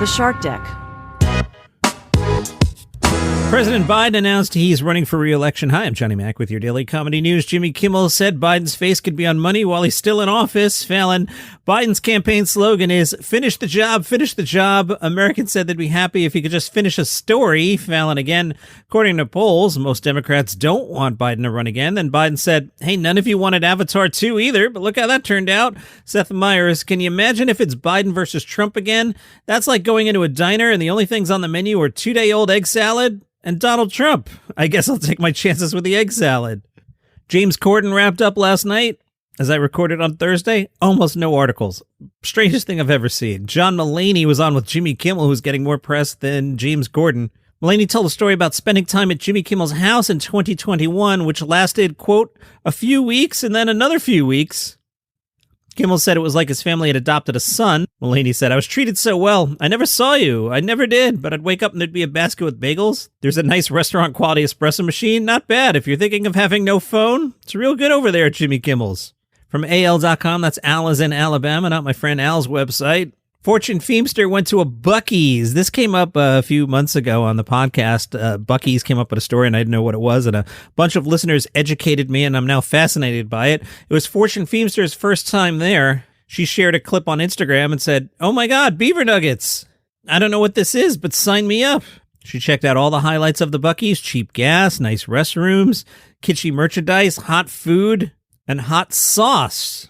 The Shark Deck. President Biden announced he's running for re-election. Hi, I'm Johnny Mac with your daily comedy news. Jimmy Kimmel said Biden's face could be on money while he's still in office. Fallon, Biden's campaign slogan is, finish the job, finish the job. Americans said they'd be happy if he could just finish a story. Fallon again, according to polls, most Democrats don't want Biden to run again. Then Biden said, hey, none of you wanted Avatar 2 either, but look how that turned out. Seth Meyers, can you imagine if it's Biden versus Trump again? That's like going into a diner and the only things on the menu are 2-day-old egg salad and Donald Trump. I guess I'll take my chances with the egg salad. James Corden wrapped up last night. As I recorded on Thursday, almost no articles. Strangest thing I've ever seen. John Mulaney was on with Jimmy Kimmel, who's getting more press than James Corden. Mulaney told a story about spending time at Jimmy Kimmel's house in 2021, which lasted, quote, a few weeks and then another few weeks. Kimmel said it was like his family had adopted a son. Mulaney said, I was treated so well. I never saw you. I never did. But I'd wake up and there'd be a basket with bagels. There's a nice restaurant quality espresso machine. Not bad. If you're thinking of having no phone, it's real good over there at Jimmy Kimmel's. From AL.com, that's Al is in Alabama, not my friend Al's website. Fortune Feimster went to a Buc-ees. This came up a few months ago on the podcast. Buc-ees came up with a story and I didn't know what it was. And a bunch of listeners educated me and I'm now fascinated by it. It was Fortune Feimster's first time there. She shared a clip on Instagram and said, oh my God, beaver nuggets. I don't know what this is, but sign me up. She checked out all the highlights of the Buc-ees: cheap gas, nice restrooms, kitschy merchandise, hot food, and hot sauce.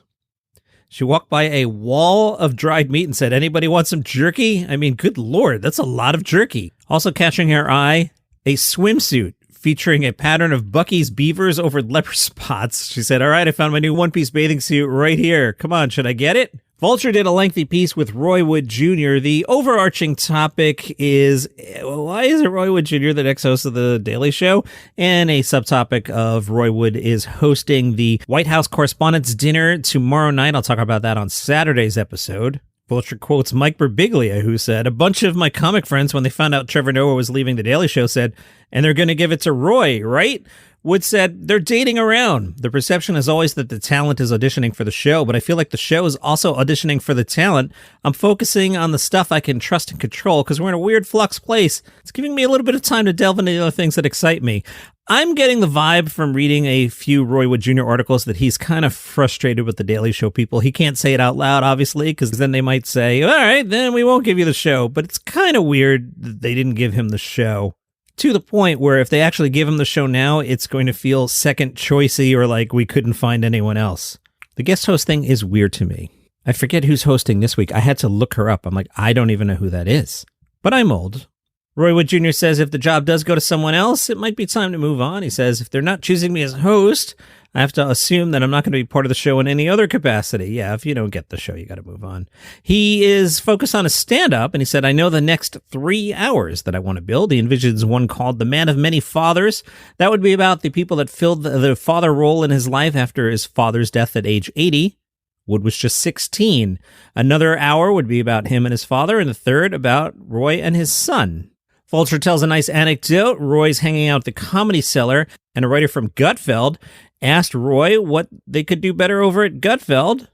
She walked by a wall of dried meat and said, anybody want some jerky? I mean, good Lord, that's a lot of jerky. Also catching her eye, a swimsuit featuring a pattern of Buc-ees beavers over leopard spots. She said, all right, I found my new one-piece bathing suit right here. Come on, should I get it? Vulture did a lengthy piece with Roy Wood Jr. The overarching topic is, why is it Roy Wood Jr. the next host of The Daily Show? And a subtopic of Roy Wood is hosting the White House Correspondents' Dinner tomorrow night. I'll talk about that on Saturday's episode. Vulture quotes Mike Birbiglia, who said, a bunch of my comic friends, when they found out Trevor Noah was leaving The Daily Show, said, and they're going to give it to Roy, right? Wood said, they're dating around. The perception is always that the talent is auditioning for the show, but I feel like the show is also auditioning for the talent. I'm focusing on the stuff I can trust and control because we're in a weird flux place. It's giving me a little bit of time to delve into the other things that excite me. I'm getting the vibe from reading a few Roy Wood Jr. articles that he's kind of frustrated with the Daily Show people. He can't say it out loud, obviously, because then they might say, all right, then we won't give you the show. But it's kind of weird that they didn't give him the show. To the point where if they actually give him the show now, it's going to feel second choicey or like we couldn't find anyone else. The guest host thing is weird to me. I forget who's hosting this week. I had to look her up. I'm like, I don't even know who that is. But I'm old. Roy Wood Jr. says if the job does go to someone else, it might be time to move on. He says if they're not choosing me as host, I have to assume that I'm not going to be part of the show in any other capacity. Yeah, if you don't get the show, you got to move on. He is focused on a stand-up, and he said, I know the next 3 hours that I want to build. He envisions one called The Man of Many Fathers. That would be about the people that filled the father role in his life after his father's death at age 80. Wood was just 16. Another hour would be about him and his father, and the third about Roy and his son. Vulture tells a nice anecdote. Roy's hanging out at the Comedy Cellar, and a writer from Gutfeld asked Roy what they could do better over at Gutfeld.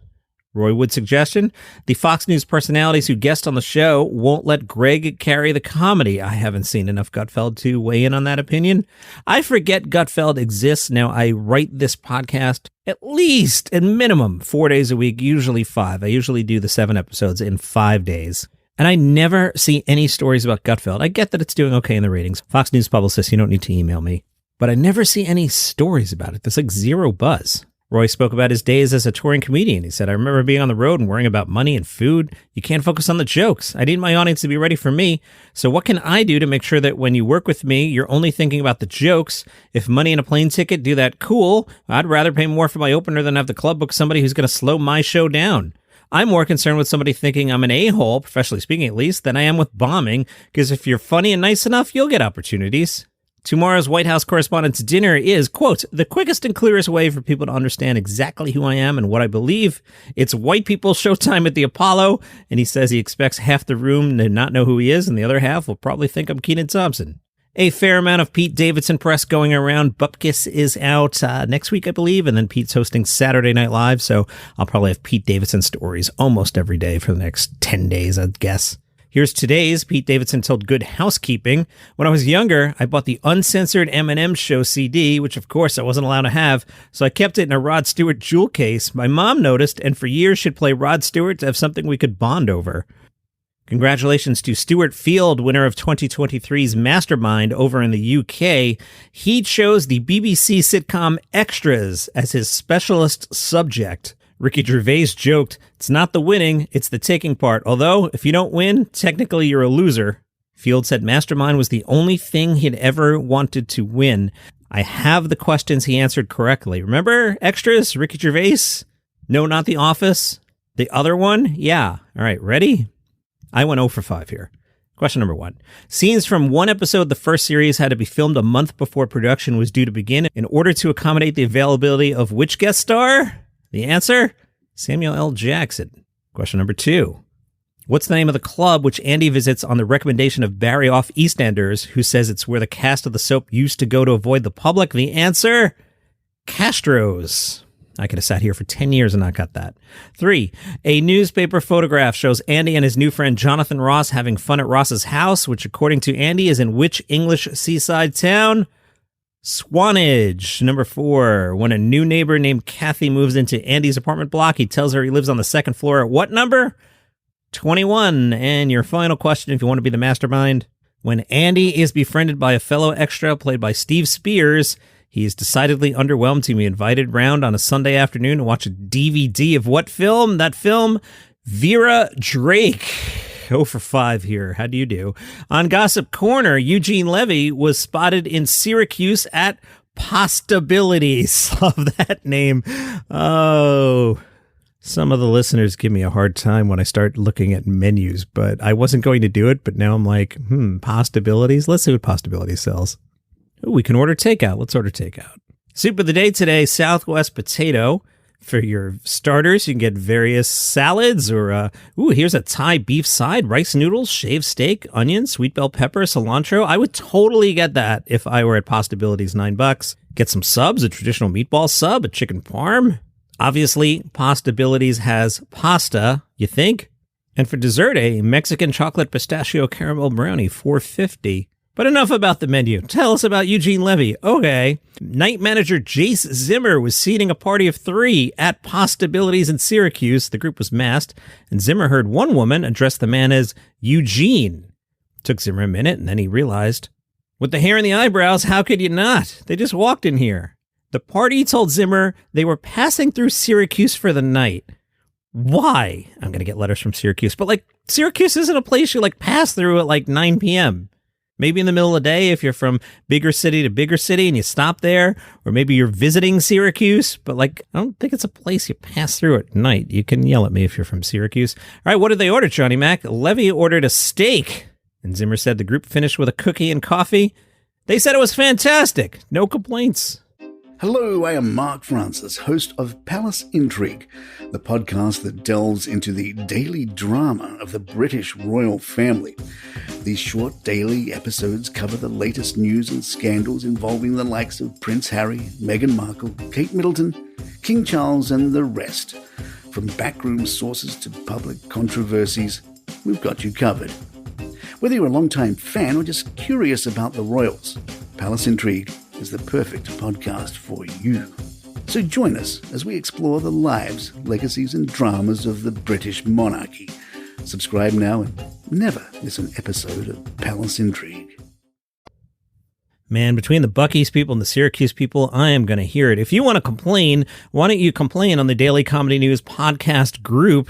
Roy Wood's suggestion, the Fox News personalities who guest on the show won't let Greg carry the comedy. I haven't seen enough Gutfeld to weigh in on that opinion. I forget Gutfeld exists. Now, I write this podcast at least, at minimum, 4 days a week, usually 5. I usually do the 7 episodes in 5 days. And I never see any stories about Gutfeld. I get that it's doing okay in the ratings. Fox News publicist, you don't need to email me. But I never see any stories about it. There's like zero buzz. Roy spoke about his days as a touring comedian. He said, I remember being on the road and worrying about money and food. You can't focus on the jokes. I need my audience to be ready for me. So what can I do to make sure that when you work with me, you're only thinking about the jokes? If money and a plane ticket do that, cool. I'd rather pay more for my opener than have the club book somebody who's going to slow my show down. I'm more concerned with somebody thinking I'm an a-hole, professionally speaking at least, than I am with bombing, because if you're funny and nice enough, you'll get opportunities. Tomorrow's White House Correspondents' Dinner is, quote, the quickest and clearest way for people to understand exactly who I am and what I believe. It's white people showtime at the Apollo, and he says he expects half the room to not know who he is, and the other half will probably think I'm Kenan Thompson. A fair amount of Pete Davidson press going around. Buc-ees is out next week, I believe, and then Pete's hosting Saturday Night Live, so I'll probably have Pete Davidson stories almost every day for the next 10 days, I'd guess. Here's today's. Pete Davidson told Good Housekeeping. When I was younger, I bought the uncensored M&M Show CD, which of course I wasn't allowed to have, so I kept it in a Rod Stewart jewel case. My mom noticed, and for years she'd play Rod Stewart to have something we could bond over. Congratulations to Stewart Field, winner of 2023's Mastermind over in the UK. He chose the BBC sitcom Extras as his specialist subject. Ricky Gervais joked, "It's not the winning, it's the taking part. Although, if you don't win, technically you're a loser." Field said Mastermind was the only thing he'd ever wanted to win. I have the questions he answered correctly. Remember Extras, Ricky Gervais? No, not The Office. The other one? Yeah. All right, ready? I went 0 for 5 here. Question number 1. Scenes from one episode of the first series had to be filmed a month before production was due to begin in order to accommodate the availability of which guest star? The answer? Samuel L. Jackson. Question number 2. What's the name of the club which Andy visits on the recommendation of Barry off EastEnders, who says it's where the cast of the soap used to go to avoid the public? The answer? Castro's. I could have sat here for 10 years and not got that. 3. A newspaper photograph shows Andy and his new friend Jonathan Ross having fun at Ross's house, which according to Andy is in which English seaside town? Swanage. Number 4. When a new neighbor named Kathy moves into Andy's apartment block, he tells her he lives on the second floor at what number? 21. And your final question, if you want to be the mastermind. When Andy is befriended by a fellow extra played by Steve Spears, he is decidedly underwhelmed to be invited round on a Sunday afternoon to watch a DVD of what film? That film, Vera Drake. 0 for 5 here. How do you do? On Gossip Corner, Eugene Levy was spotted in Syracuse at Pastabiltiies. Love that name. Oh, some of the listeners give me a hard time when I start looking at menus, but I wasn't going to do it. But now I'm like, Pastabiltiies? Let's see what Pastabiltiies sells. Ooh, we can order takeout. Let's order takeout. Soup of the day today, Southwest potato. For your starters, you can get various salads or, here's a Thai beef side, rice noodles, shaved steak, onions, sweet bell pepper, cilantro. I would totally get that if I were at Pastabiltiies, $9. Get some subs, a traditional meatball sub, a chicken parm. Obviously, Pastabiltiies has pasta, you think? And for dessert, a Mexican chocolate pistachio caramel brownie, $4.50. But enough about the menu. Tell us about Eugene Levy. Okay. Night manager Jace Zimmer was seating a party of 3 at Pastabiltiies in Syracuse. The group was masked, and Zimmer heard one woman address the man as Eugene. Took Zimmer a minute, and then he realized, with the hair and the eyebrows, how could you not? They just walked in here. The party told Zimmer they were passing through Syracuse for the night. Why? I'm going to get letters from Syracuse. But, Syracuse isn't a place you, pass through at, 9 p.m., Maybe in the middle of the day if you're from bigger city to bigger city and you stop there, or maybe you're visiting Syracuse, but I don't think it's a place you pass through at night. You can yell at me if you're from Syracuse. All right, what did they order, Johnny Mac? Levy ordered a steak, and Zimmer said the group finished with a cookie and coffee. They said it was fantastic. No complaints. Hello, I am Mark Francis, host of Palace Intrigue, the podcast that delves into the daily drama of the British royal family. These short daily episodes cover the latest news and scandals involving the likes of Prince Harry, Meghan Markle, Kate Middleton, King Charles, and the rest. From backroom sources to public controversies, we've got you covered. Whether you're a long-time fan or just curious about the royals, Palace Intrigue is the perfect podcast for you. So join us as we explore the lives, legacies, and dramas of the British monarchy. Subscribe now and never miss an episode of Palace Intrigue. Man, between the Buc-ees people and the Syracuse people, I am going to hear it. If you want to complain, why don't you complain on the Daily Comedy News podcast group?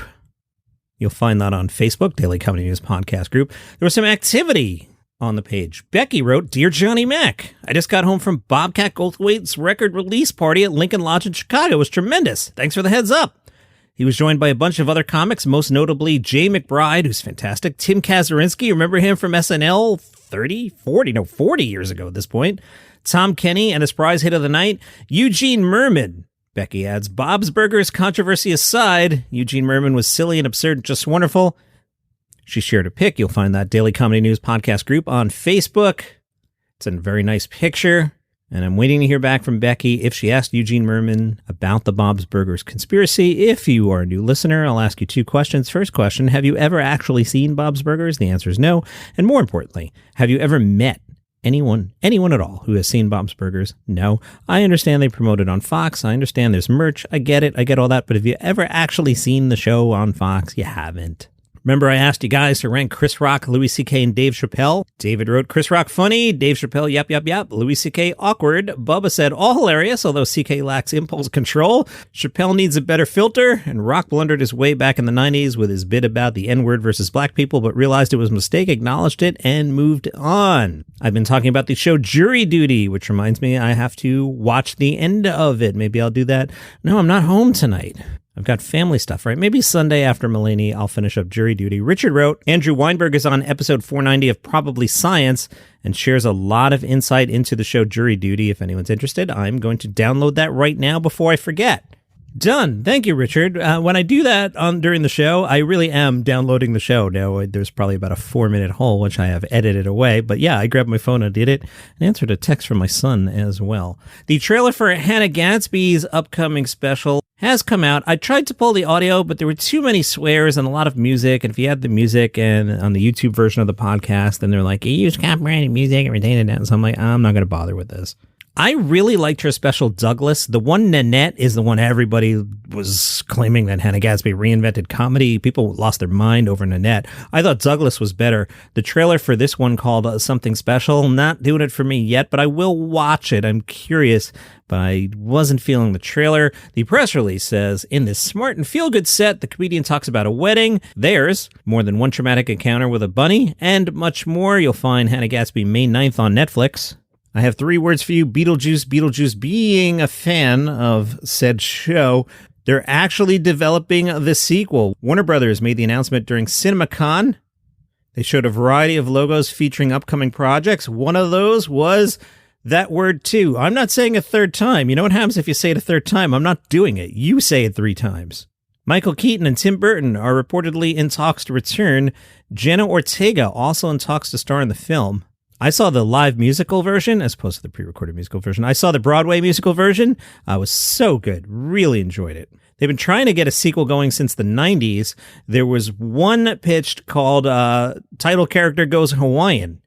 You'll find that on Facebook, Daily Comedy News podcast group. There was some activity on the page. Becky wrote, Dear Johnny Mac, I just got home from Bobcat Goldthwait's record release party at Lincoln Lodge in Chicago. It was tremendous. Thanks for the heads up. He was joined by a bunch of other comics, most notably Jay McBride, who's fantastic, Tim Kazurinsky, remember him from SNL 40 years ago at this point, Tom Kenny and his prize hit of the night, Eugene Merman. Becky adds, Bob's Burgers controversy aside, Eugene Merman was silly and absurd, just wonderful. She shared a pic. You'll find that Daily Comedy News podcast group on Facebook. It's a very nice picture. And I'm waiting to hear back from Becky if she asked Eugene Merman about the Bob's Burgers conspiracy. If you are a new listener, I'll ask you 2 questions. First question, have you ever actually seen Bob's Burgers? The answer is no. And more importantly, have you ever met anyone at all who has seen Bob's Burgers? No. I understand they promote it on Fox. I understand there's merch. I get it. I get all that. But have you ever actually seen the show on Fox? You haven't. Remember, I asked you guys to rank Chris Rock, Louis C.K., and Dave Chappelle? David wrote Chris Rock funny, Dave Chappelle yep, Louis C.K. awkward. Bubba said all hilarious, although C.K. lacks impulse control. Chappelle needs a better filter, and Rock blundered his way back in the 90s with his bit about the N-word versus black people, but realized it was a mistake, acknowledged it, and moved on. I've been talking about the show Jury Duty, which reminds me I have to watch the end of it. Maybe I'll do that. No, I'm not home tonight. I've got family stuff, right? Maybe Sunday after Mulaney, I'll finish up Jury Duty. Richard wrote, Andrew Weinberg is on episode 490 of Probably Science and shares a lot of insight into the show Jury Duty. If anyone's interested, I'm going to download that right now before I forget. Done. Thank you, Richard. When I do that during the show, I really am downloading the show. Now, there's probably about a 4-minute hole, which I have edited away. But yeah, I grabbed my phone and did it and answered a text from my son as well. The trailer for Hannah Gadsby's upcoming special has come out. I tried to pull the audio, but there were too many swears and a lot of music. And if you had the music and on the YouTube version of the podcast, then they're like, you use copyrighted music and retain it down. So I'm like, I'm not going to bother with this. I really liked her special, Douglas. The one, Nanette, is the one everybody was claiming that Hannah Gadsby reinvented comedy. People lost their mind over Nanette. I thought Douglas was better. The trailer for this one called Something Special, not doing it for me yet, but I will watch it. I'm curious, but I wasn't feeling the trailer. The press release says, in this smart and feel-good set, the comedian talks about a wedding, theirs, more than one traumatic encounter with a bunny, and much more. You'll find Hannah Gadsby May 9th on Netflix. I have 3 words for you. Beetlejuice. Being a fan of said show, they're actually developing the sequel. Warner Brothers made the announcement during CinemaCon. They showed a variety of logos featuring upcoming projects. One of those was that word too. I'm not saying a 3rd time. You know what happens if you say it a 3rd time? I'm not doing it. You say it 3 times. Michael Keaton and Tim Burton are reportedly in talks to return. Jenna Ortega also in talks to star in the film. I saw the live musical version as opposed to the pre-recorded musical version. I saw the Broadway musical version. It was so good. Really enjoyed it. They've been trying to get a sequel going since the 90s. There was one pitched called Title Character Goes Hawaiian.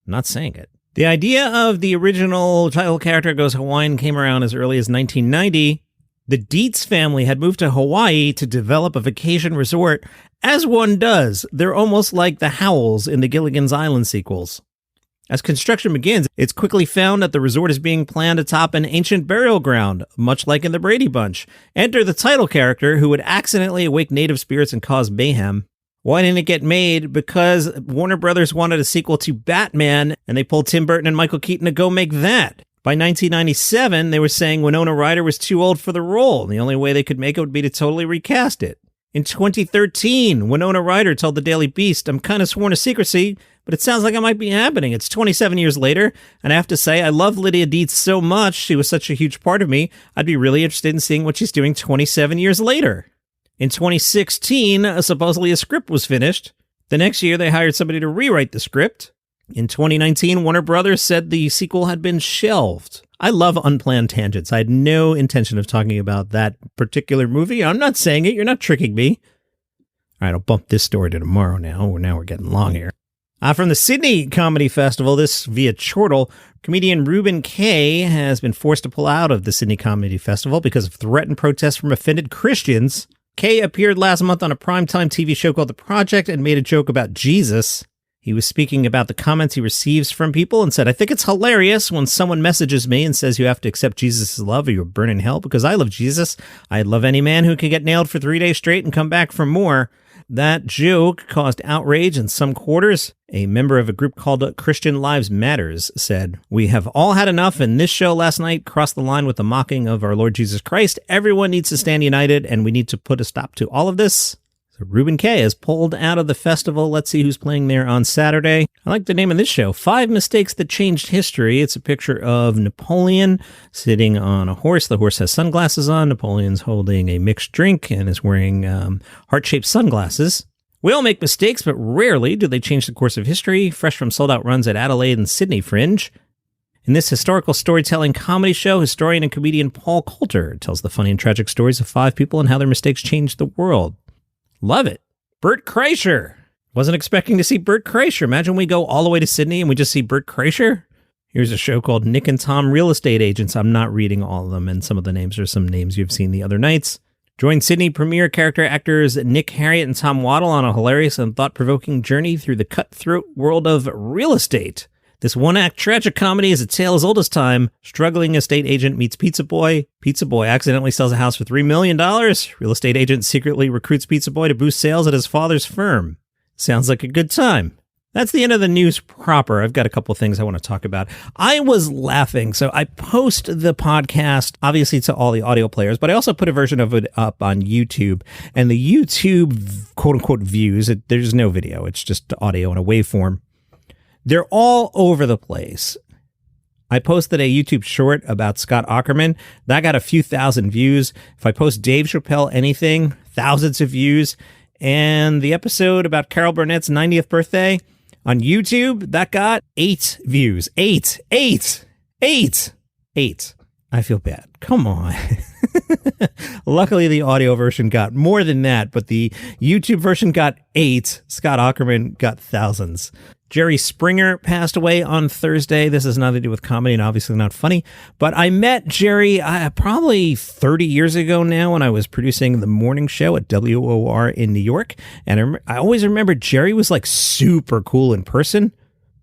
I'm not saying it. The idea of the original Title Character Goes Hawaiian came around as early as 1990. The Dietz family had moved to Hawaii to develop a vacation resort. As one does, they're almost like the Howells in the Gilligan's Island sequels. As construction begins, it's quickly found that the resort is being planned atop an ancient burial ground, much like in the Brady Bunch. Enter the title character who would accidentally awake native spirits and cause mayhem. Why didn't it get made? Because Warner Brothers wanted a sequel to Batman, and they pulled Tim Burton and Michael Keaton to go make that. By 1997, they were saying Winona Ryder was too old for the role, and the only way they could make it would be to totally recast it. In 2013, Winona Ryder told the Daily Beast, I'm kind of sworn to secrecy, but it sounds like it might be happening. It's 27 years later, and I have to say, I love Lydia Dietz so much. She was such a huge part of me. I'd be really interested in seeing what she's doing 27 years later. In 2016, supposedly a script was finished. The next year, they hired somebody to rewrite the script. In 2019, Warner Brothers said the sequel had been shelved. I love unplanned tangents. I had no intention of talking about that particular movie. I'm not saying it. You're not tricking me. All right, I'll bump this story to tomorrow now. Now we're getting long here. From the Sydney Comedy Festival, this via Chortle, comedian Reuben Kaye has been forced to pull out of the Sydney Comedy Festival because of threatened protests from offended Christians. Kaye appeared last month on a primetime TV show called The Project and made a joke about Jesus. He was speaking about the comments he receives from people and said, I think it's hilarious when someone messages me and says you have to accept Jesus' love or you'll burn in hell because I love Jesus. I'd love any man who can get nailed for 3 days straight and come back for more. That joke caused outrage in some quarters. A member of a group called Christian Lives Matters said, we have all had enough, and this show last night crossed the line with the mocking of our Lord Jesus Christ. Everyone needs to stand united, and we need to put a stop to all of this. So Reuben Kaye is pulled out of the festival. Let's see who's playing there on Saturday. I like the name of this show, 5 Mistakes That Changed History. It's a picture of Napoleon sitting on a horse. The horse has sunglasses on. Napoleon's holding a mixed drink and is wearing heart-shaped sunglasses. We all make mistakes, but rarely do they change the course of history. Fresh from sold-out runs at Adelaide and Sydney Fringe. In this historical storytelling comedy show, historian and comedian Paul Coulter tells the funny and tragic stories of 5 people and how their mistakes changed the world. Love it. Bert Kreischer. Wasn't expecting to see Bert Kreischer. Imagine we go all the way to Sydney and we just see Bert Kreischer. Here's a show called Nick and Tom Real Estate Agents. I'm not reading all of them, and some of the names are some names you've seen the other nights. Join Sydney premier character actors Nick Harriott and Tom Waddle on a hilarious and thought-provoking journey through the cutthroat world of real estate. This one-act tragic comedy is a tale as old as time. Struggling estate agent meets pizza boy. Pizza boy accidentally sells a house for $3 million. Real estate agent secretly recruits pizza boy to boost sales at his father's firm. Sounds like a good time. That's the end of the news proper. I've got a couple things I want to talk about. I was laughing. So I post the podcast, obviously, to all the audio players, but I also put a version of it up on YouTube. And the YouTube quote-unquote views, there's no video. It's just audio in a waveform. They're all over the place. I posted a YouTube short about Scott Aukerman. That got a few thousand views. If I post Dave Chappelle anything, thousands of views. And the episode about Carol Burnett's 90th birthday on YouTube, that got 8 views. 8. I feel bad. Come on. Luckily, the audio version got more than that, but the YouTube version got 8. Scott Aukerman got thousands. Jerry Springer passed away on Thursday. This has nothing to do with comedy and obviously not funny, but I met Jerry probably 30 years ago now when I was producing the morning show at WOR in New York. And I always remember Jerry was like super cool in person.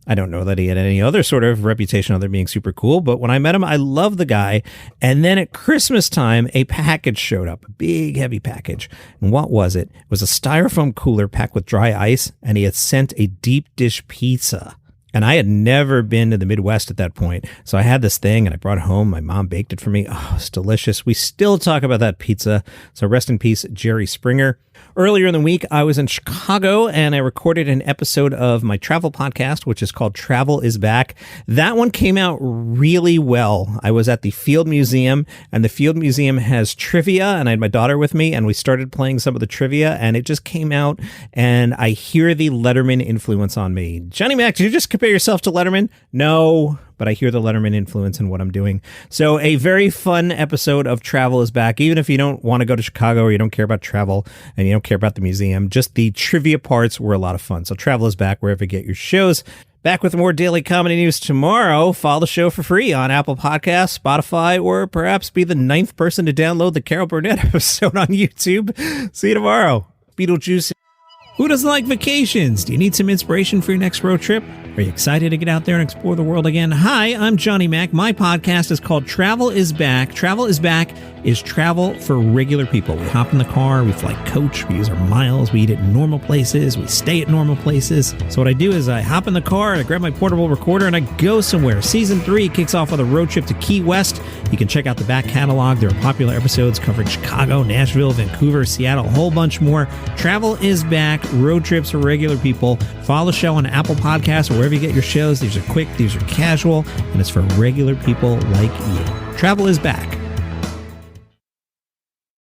I don't know that he had any other sort of reputation other than being super cool, but when I met him, I loved the guy. And then at Christmas time, a package showed up, a big, heavy package. And what was it? It was a styrofoam cooler packed with dry ice, and he had sent a deep dish pizza. And I had never been to the Midwest at that point. So I had this thing and I brought it home. My mom baked it for me. Oh, it's delicious. We still talk about that pizza. So rest in peace, Jerry Springer. Earlier in the week, I was in Chicago and I recorded an episode of my travel podcast, which is called Travel is Back. That one came out really well. I was at the Field Museum, and the Field Museum has trivia, and I had my daughter with me, and we started playing some of the trivia, and it just came out, and I hear the Letterman influence on me. Johnny Mac, did you just compare yourself to Letterman? No, but I hear the Letterman influence in what I'm doing. So a very fun episode of Travel is Back. Even if you don't want to go to Chicago or you don't care about travel and you don't care about the museum, just the trivia parts were a lot of fun. So Travel is Back wherever you get your shows. Back with more daily comedy news tomorrow. Follow the show for free on Apple Podcasts, Spotify, or perhaps be the 9th person to download the Carol Burnett episode on YouTube. See you tomorrow. Beetlejuice. Who doesn't like vacations? Do you need some inspiration for your next road trip? Are you excited to get out there and explore the world again? Hi, I'm Johnny Mac. My podcast is called Travel is Back. Travel is Back is travel for regular people. We hop in the car, we fly coach, we use our miles, we eat at normal places, we stay at normal places. So what I do is I hop in the car and I grab my portable recorder and I go somewhere. Season 3 kicks off with a road trip to Key West. You can check out the back catalog. There are popular episodes covering Chicago, Nashville, Vancouver, Seattle, a whole bunch more. Travel is Back, road trips for regular people. Follow the show on Apple Podcasts or wherever you get your shows. These are quick, these are casual, and it's for regular people like you. Travel is Back.